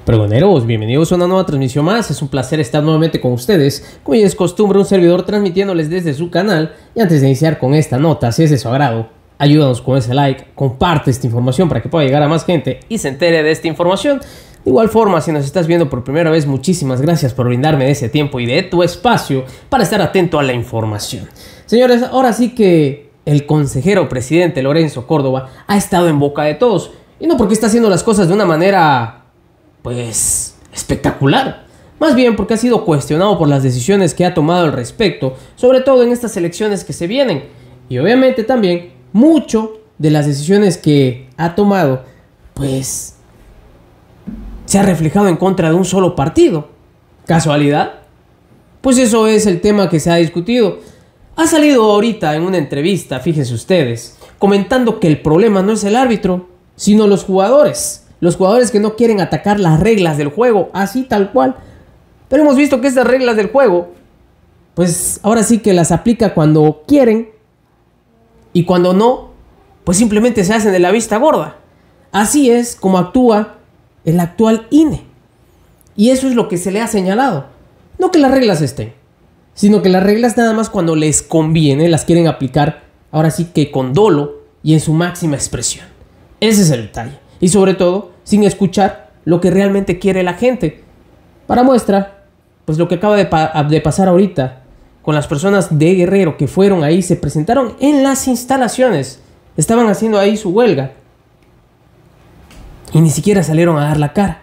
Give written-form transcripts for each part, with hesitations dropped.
Pregoneros, bienvenidos a una nueva transmisión más. Es un placer estar nuevamente con ustedes. Como ya es costumbre, un servidor transmitiéndoles desde su canal. Y antes de iniciar con esta nota, si es de su agrado, ayúdanos con ese like, comparte esta información para que pueda llegar a más gente y se entere de esta información. De igual forma, si nos estás viendo por primera vez, muchísimas gracias por brindarme de ese tiempo y de tu espacio para estar atento a la información. Señores, ahora sí que el consejero presidente Lorenzo Córdoba ha estado en boca de todos. Y no porque está haciendo las cosas de una manera, pues, espectacular. Más bien porque ha sido cuestionado por las decisiones que ha tomado al respecto, sobre todo en estas elecciones que se vienen. Y obviamente también mucho de las decisiones que ha tomado, pues, se ha reflejado en contra de un solo partido. ¿Casualidad? Pues eso es el tema que se ha discutido. Ha salido ahorita en una entrevista, fíjense ustedes, comentando que el problema no es el árbitro, sino los jugadores. Los jugadores que no quieren atacar las reglas del juego, así tal cual. Pero hemos visto que estas reglas del juego, pues ahora sí que las aplica cuando quieren. Y cuando no, pues simplemente se hacen de la vista gorda. Así es como actúa el actual INE. Y eso es lo que se le ha señalado. No que las reglas estén, sino que las reglas nada más cuando les conviene las quieren aplicar, ahora sí que con dolo y en su máxima expresión. Ese es el detalle. Y sobre todo, sin escuchar lo que realmente quiere la gente. Para muestra, pues lo que acaba de pasar ahorita con las personas de Guerrero que fueron ahí, se presentaron en las instalaciones. Estaban haciendo ahí su huelga. Y ni siquiera salieron a dar la cara.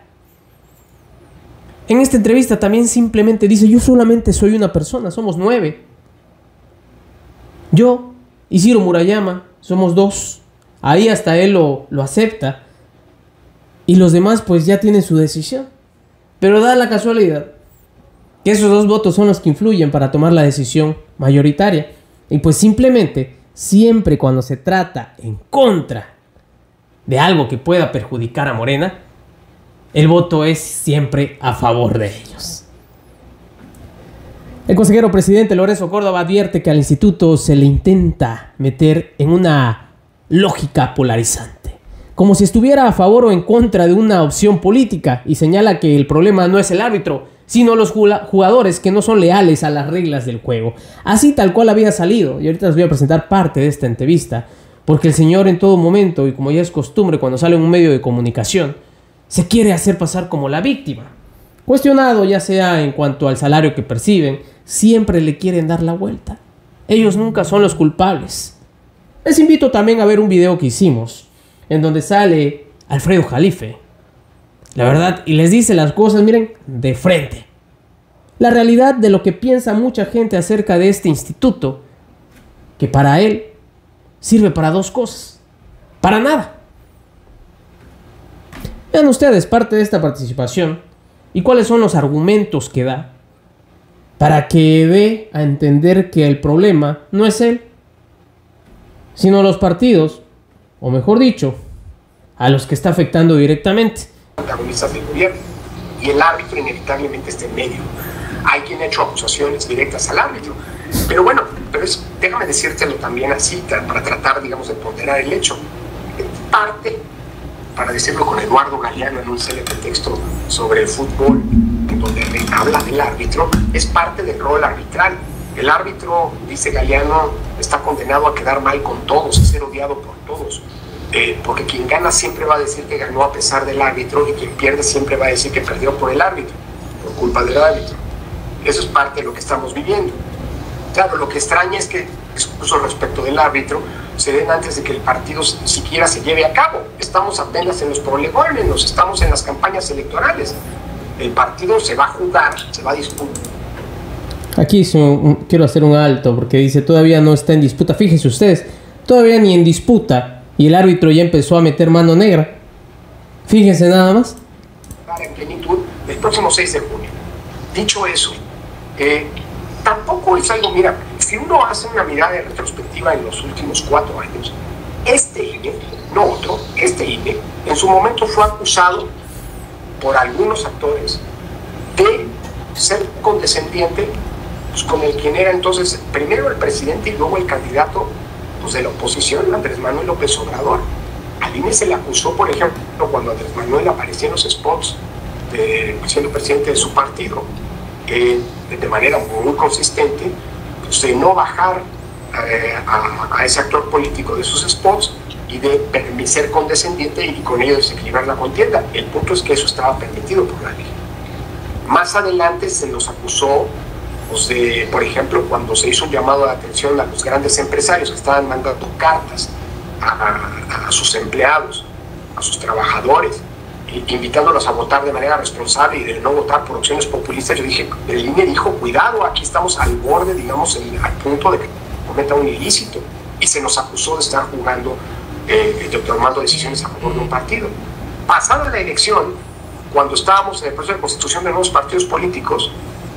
En esta entrevista también simplemente dice: yo solamente soy una persona, somos 9. Yo y Ciro Murayama somos 2. Ahí hasta él lo acepta. Y los demás pues ya tienen su decisión. Pero da la casualidad que esos 2 votos son los que influyen para tomar la decisión mayoritaria. Y pues simplemente, siempre cuando se trata en contra de algo que pueda perjudicar a Morena, el voto es siempre a favor de ellos. El consejero presidente Lorenzo Córdoba advierte que al instituto se le intenta meter en una lógica polarizante, como si estuviera a favor o en contra de una opción política, y señala que el problema no es el árbitro, sino los jugadores que no son leales a las reglas del juego. Así tal cual había salido, y ahorita les voy a presentar parte de esta entrevista, porque el señor en todo momento, y como ya es costumbre cuando sale en un medio de comunicación, se quiere hacer pasar como la víctima. Cuestionado ya sea en cuanto al salario que perciben, siempre le quieren dar la vuelta. Ellos nunca son los culpables. Les invito también a ver un video que hicimos, en donde sale Alfredo Jalife, la verdad, y les dice las cosas, miren, de frente. La realidad de lo que piensa mucha gente acerca de este instituto, que para él sirve para 2 cosas, para nada. Vean ustedes parte de esta participación y cuáles son los argumentos que da para que dé a entender que el problema no es él, sino los partidos, o mejor dicho, a los que está afectando directamente. Protagonistas del gobierno, y el árbitro inevitablemente está en medio. Hay quien ha hecho acusaciones directas al árbitro, pero bueno, déjame decírtelo también así, para tratar, digamos, de ponderar el hecho. Parte, para decirlo con Eduardo Galeano en un célebre texto sobre el fútbol, en donde habla del árbitro, es parte del rol arbitral. El árbitro, dice Galeano, está condenado a quedar mal con todos, a ser odiado por todos. Porque quien gana siempre va a decir que ganó a pesar del árbitro, y quien pierde siempre va a decir que perdió por el árbitro, por culpa del árbitro. Eso es parte de lo que estamos viviendo. Claro, lo que extraña es que discursos respecto del árbitro se den antes de que el partido siquiera se lleve a cabo. Estamos apenas en los prolegómenos, estamos en las campañas electorales. El partido se va a jugar, se va a disputar. Aquí quiero hacer un alto porque dice: todavía no está en disputa. Fíjense ustedes, todavía ni en disputa. Y el árbitro ya empezó a meter mano negra. Fíjense nada más. En plenitud el próximo 6 de junio. Dicho eso, tampoco es algo, mira, si uno hace una mirada retrospectiva en los últimos 4 años, este INE, no otro, este INE, en su momento fue acusado por algunos actores de ser condescendiente pues, con el quien era entonces primero el presidente y luego el candidato de la oposición, Andrés Manuel López Obrador. Al INE se le acusó, por ejemplo, cuando Andrés Manuel aparecía en los spots siendo presidente de su partido, de manera muy consistente, pues, de no bajar a ese actor político de sus spots y de ser condescendiente y con ello desequilibrar la contienda. El punto es que eso estaba permitido por la ley. Más adelante se nos acusó, pues, de, por ejemplo, cuando se hizo un llamado de atención a los grandes empresarios que estaban mandando cartas a sus empleados, a sus trabajadores, invitándolos a votar de manera responsable y de no votar por opciones populistas. Yo dije, el INE dijo, cuidado, aquí estamos al borde, digamos, al punto de que cometa un ilícito, y se nos acusó de estar jugando, tomando decisiones a favor de un partido. Pasada la elección, cuando estábamos en el proceso de constitución de nuevos partidos políticos,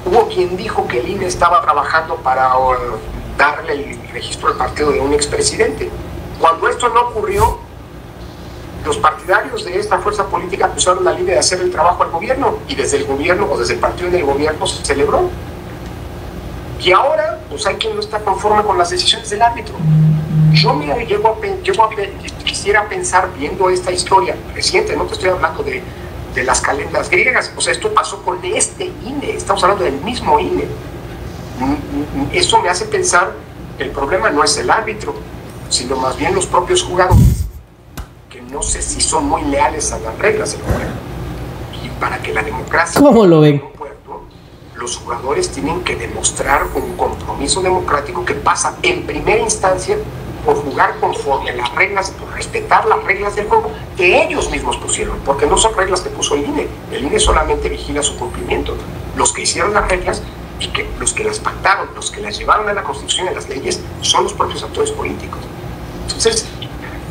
hubo quien dijo que el INE estaba trabajando para darle el registro del partido de un expresidente. Cuando esto no ocurrió, los partidarios de esta fuerza política acusaron al INE de hacer el trabajo al gobierno, y desde el gobierno o desde el partido del gobierno se celebró. Y ahora, pues hay quien no está conforme con las decisiones del árbitro. Yo quisiera pensar, viendo esta historia reciente, no te estoy hablando de las calendas griegas, o sea, esto pasó con este INE, estamos hablando del mismo INE. Eso me hace pensar que el problema no es el árbitro, sino más bien los propios jugadores, que no sé si son muy leales a las reglas del juego. Y para que la democracia... ¿Cómo lo ven? Los jugadores tienen que demostrar un compromiso democrático que pasa en primera instancia por jugar conforme a las reglas, por respetar las reglas del juego que ellos mismos pusieron, porque no son reglas que puso el INE. El INE solamente vigila su cumplimiento. Los que hicieron las reglas y los que las pactaron, los que las llevaron a la Constitución y a las leyes, son los propios actores políticos. Entonces,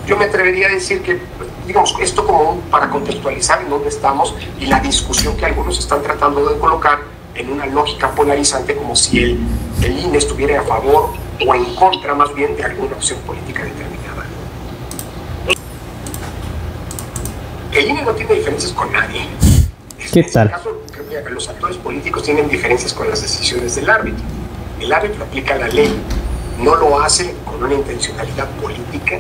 yo me atrevería a decir que, digamos, esto como para contextualizar en dónde estamos y la discusión que algunos están tratando de colocar en una lógica polarizante, como si el INE estuviera a favor o en contra más bien de alguna opción política determinada. El INE no tiene diferencias con nadie. ¿Qué tal? En este caso, creo que los actores políticos tienen diferencias con las decisiones del árbitro. El árbitro aplica la ley, no lo hace con una intencionalidad política.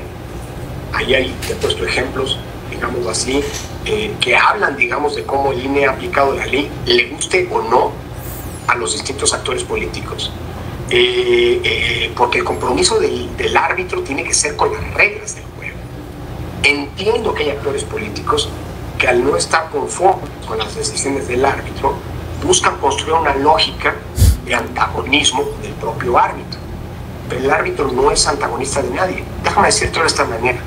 Ahí te he puesto ejemplos, digámoslo así, que hablan, digamos, de cómo el INE ha aplicado la ley, le guste o no a los distintos actores políticos. Porque el compromiso del árbitro tiene que ser con las reglas del juego. Entiendo que hay actores políticos que, al no estar conformes con las decisiones del árbitro, buscan construir una lógica de antagonismo del propio árbitro. Pero el árbitro no es antagonista de nadie. Déjame decirte de esta manera.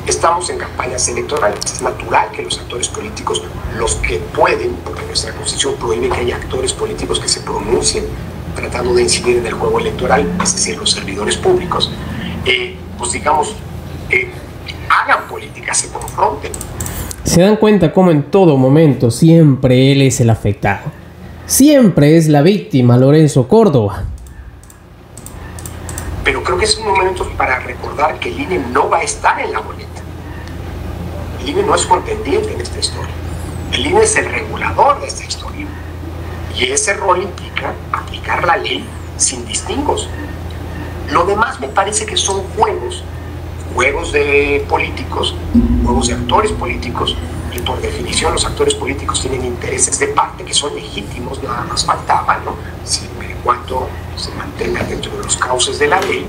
Estamos en campañas electorales. Es natural que los actores políticos, los que pueden, porque nuestra Constitución prohíbe que haya actores políticos que se pronuncien tratando de incidir en el juego electoral, es decir, los servidores públicos, pues digamos, hagan política, se confronten. Se dan cuenta cómo en todo momento siempre él es el afectado. Siempre es la víctima Lorenzo Córdoba. Pero creo que es un momento para recordar que el INE no va a estar en la boleta. El INE no es contendiente en esta historia. El INE es el regulador de esta historia. Y ese rol implica aplicar la ley sin distingos. Lo demás me parece que son juegos de políticos, juegos de actores políticos, y por definición los actores políticos tienen intereses de parte que son legítimos, nada más faltaba, ¿no? Siempre y cuando se mantenga dentro de los cauces de la ley,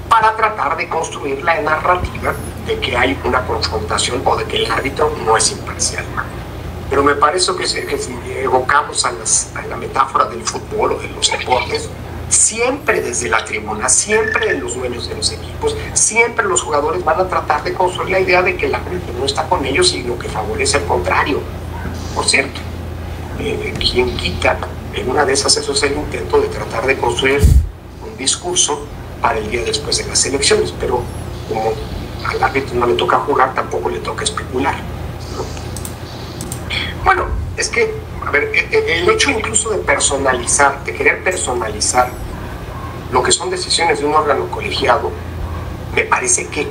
para tratar de construir la narrativa de que hay una confrontación o de que el árbitro no es imparcial. Pero me parece que si evocamos a la metáfora del fútbol o de los deportes, siempre desde la tribuna, siempre de los dueños de los equipos, siempre los jugadores van a tratar de construir la idea de que el árbitro no está con ellos, sino que favorece al contrario. Por cierto, quien quita, en una de esas, eso es el intento de tratar de construir un discurso para el día después de las elecciones, pero como al árbitro no le toca jugar, tampoco le toca especular, ¿no? Bueno, es que, a ver, el hecho incluso de personalizar, de querer personalizar lo que son decisiones de un órgano colegiado, me parece que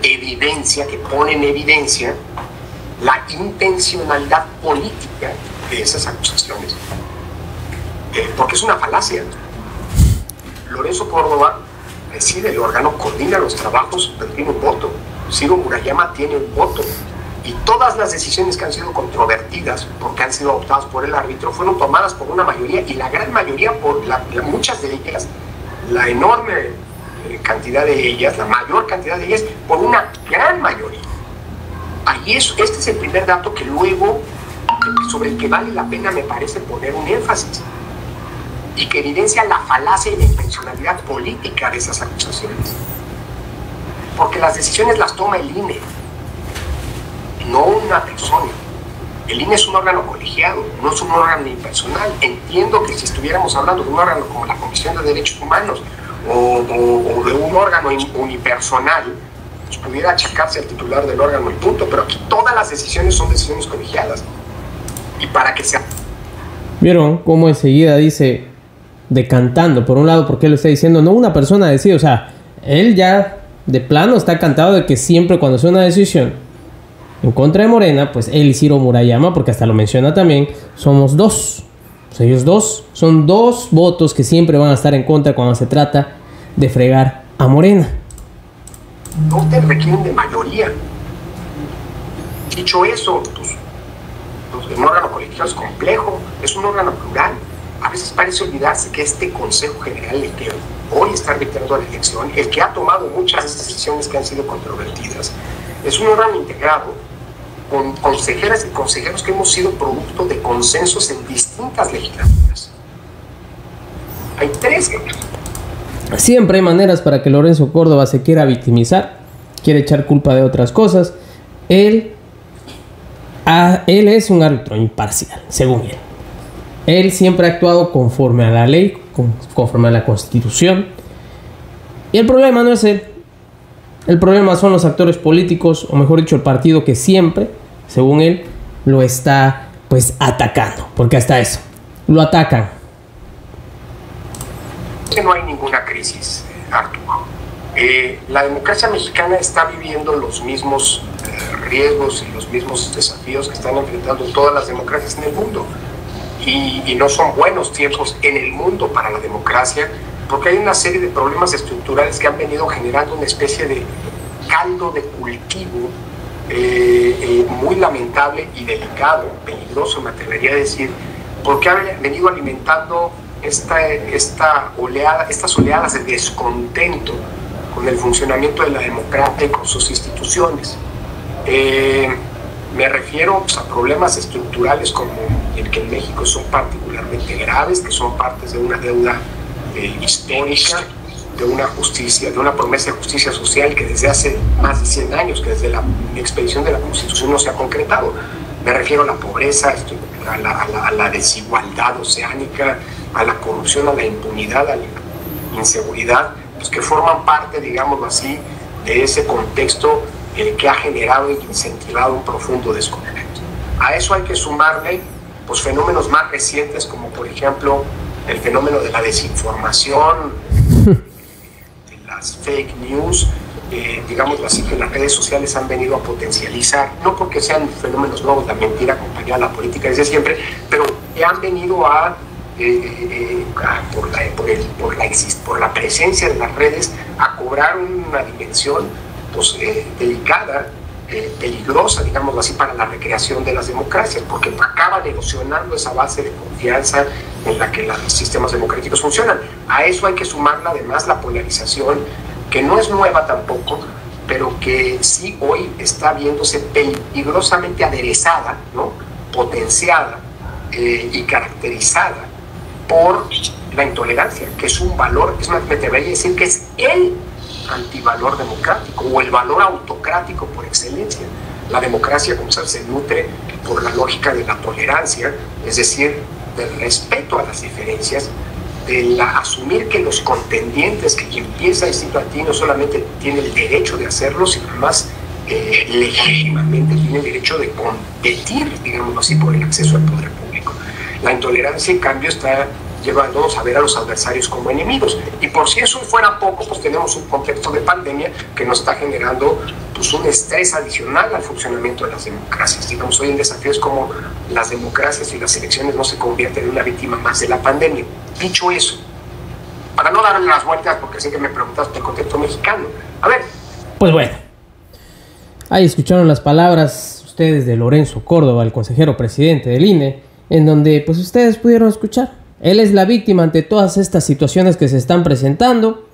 pone en evidencia la intencionalidad política de esas acusaciones. Porque es una falacia. Lorenzo Córdoba preside el órgano, coordina los trabajos, pero tiene un voto. Ciro Murayama tiene un voto. Y todas las decisiones que han sido controvertidas, porque han sido adoptadas por el árbitro, fueron tomadas por una mayoría, y la gran mayoría, muchas de ellas, la enorme cantidad de ellas, la mayor cantidad de ellas, por una gran mayoría. Ahí este es el primer dato que luego, sobre el que vale la pena, me parece, poner un énfasis, y que evidencia la falacia y la intencionalidad política de esas acusaciones. Porque las decisiones las toma el INE, no una persona. El INE es un órgano colegiado, no es un órgano impersonal. Entiendo que si estuviéramos hablando de un órgano como la Comisión de Derechos Humanos o de un órgano unipersonal, pues pudiera achacarse al titular del órgano y punto, pero aquí todas las decisiones son decisiones colegiadas. Y para que sea... ¿Vieron cómo enseguida dice, decantando? Por un lado, porque él lo está diciendo, no una persona decide, o sea, él ya de plano está cantado de que siempre cuando sea una decisión en contra de Morena, pues él y Ciro Murayama, porque hasta lo menciona también, somos dos. Pues ellos dos son dos votos que siempre van a estar en contra cuando se trata de fregar a Morena. No te requieren de mayoría. Dicho eso, pues un órgano colegiado es complejo, es un órgano plural. A veces parece olvidarse que este Consejo General, el que hoy está arbitrando la elección, el que ha tomado muchas decisiones que han sido controvertidas, es un órgano integrado con consejeras y consejeros que hemos sido producto de consensos en distintas legislaturas. Hay tres. Siempre hay maneras para que Lorenzo Córdoba se quiera victimizar, quiere echar culpa de otras cosas. Él es un árbitro imparcial, según él. Él siempre ha actuado conforme a la ley, conforme a la Constitución. Y el problema no es él. El problema son los actores políticos, o mejor dicho, el partido que siempre, según él, lo está pues atacando. Porque hasta eso, lo atacan. Que no hay ninguna crisis, Arturo. La democracia mexicana está viviendo los mismos riesgos y los mismos desafíos que están enfrentando todas las democracias en el mundo. Y no son buenos tiempos en el mundo para la democracia, porque hay una serie de problemas estructurales que han venido generando una especie de caldo de cultivo muy lamentable y delicado, peligroso, me atrevería a decir, porque ha venido alimentando estas oleadas de descontento con el funcionamiento de la democracia y con sus instituciones. Me refiero pues, a problemas estructurales como el que en México son particularmente graves, que son partes de una deuda histórica, de una promesa de justicia social que desde hace más de 100 años, que desde la expedición de la Constitución no se ha concretado. Me refiero a la pobreza, a la desigualdad oceánica, a la corrupción, a la impunidad, a la inseguridad, pues que forman parte, digámoslo así, de ese contexto que ha generado e incentivado un profundo descontento. A eso hay que sumarle pues, fenómenos más recientes, como por ejemplo el fenómeno de la desinformación, de las fake news, digámoslo así, que las redes sociales han venido a potencializar, no porque sean fenómenos nuevos, la mentira acompaña a la política desde siempre, pero que han venido por la presencia de las redes a cobrar una dimensión pues, delicada, peligrosa, digámoslo así, para la recreación de las democracias, porque acaban erosionando esa base de confianza en la que los sistemas democráticos funcionan. A eso hay que sumarle además la polarización, que no es nueva tampoco, pero que sí hoy está viéndose peligrosamente aderezada, ¿no? Potenciada y caracterizada por la intolerancia, que es un valor, es más, me atrevería a decir que es el antivalor democrático o el valor autocrático por excelencia. La democracia, como sabes, se nutre por la lógica de la tolerancia, es decir, del respeto a las diferencias, de asumir que los contendientes, que quien piensa distinto a ti no solamente tiene el derecho de hacerlo, sino además legítimamente tiene el derecho de competir, digámoslo así, por el acceso al poder público. La intolerancia, en cambio, está llevándonos a ver a los adversarios como enemigos. Y por si eso fuera poco, pues tenemos un contexto de pandemia que nos está generando pues, un estrés adicional al funcionamiento de las democracias. Digamos, hoy en desafío es como las democracias y las elecciones no se convierten en una víctima más de la pandemia. Dicho eso, para no darle las vueltas, porque sé que me preguntaste el contexto mexicano. A ver. Pues bueno, ahí escucharon las palabras ustedes de Lorenzo Córdoba, el consejero presidente del INE, en donde pues ustedes pudieron escuchar. Él es la víctima ante todas estas situaciones que se están presentando.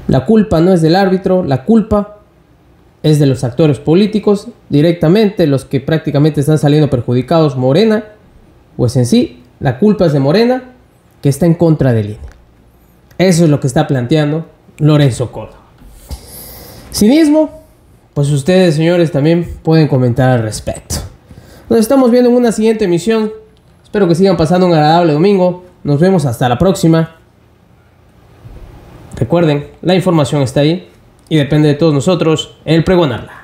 La culpa no es del árbitro, la culpa es de los actores políticos, directamente los que prácticamente están saliendo perjudicados, Morena, pues en sí, la culpa es de Morena, que está en contra del INE. Eso es lo que está planteando Lorenzo Córdoba. Cinismo, pues ustedes, señores, también pueden comentar al respecto. Nos estamos viendo en una siguiente emisión. Espero que sigan pasando un agradable domingo. Nos vemos hasta la próxima. Recuerden, la información está ahí y depende de todos nosotros el pregonarla.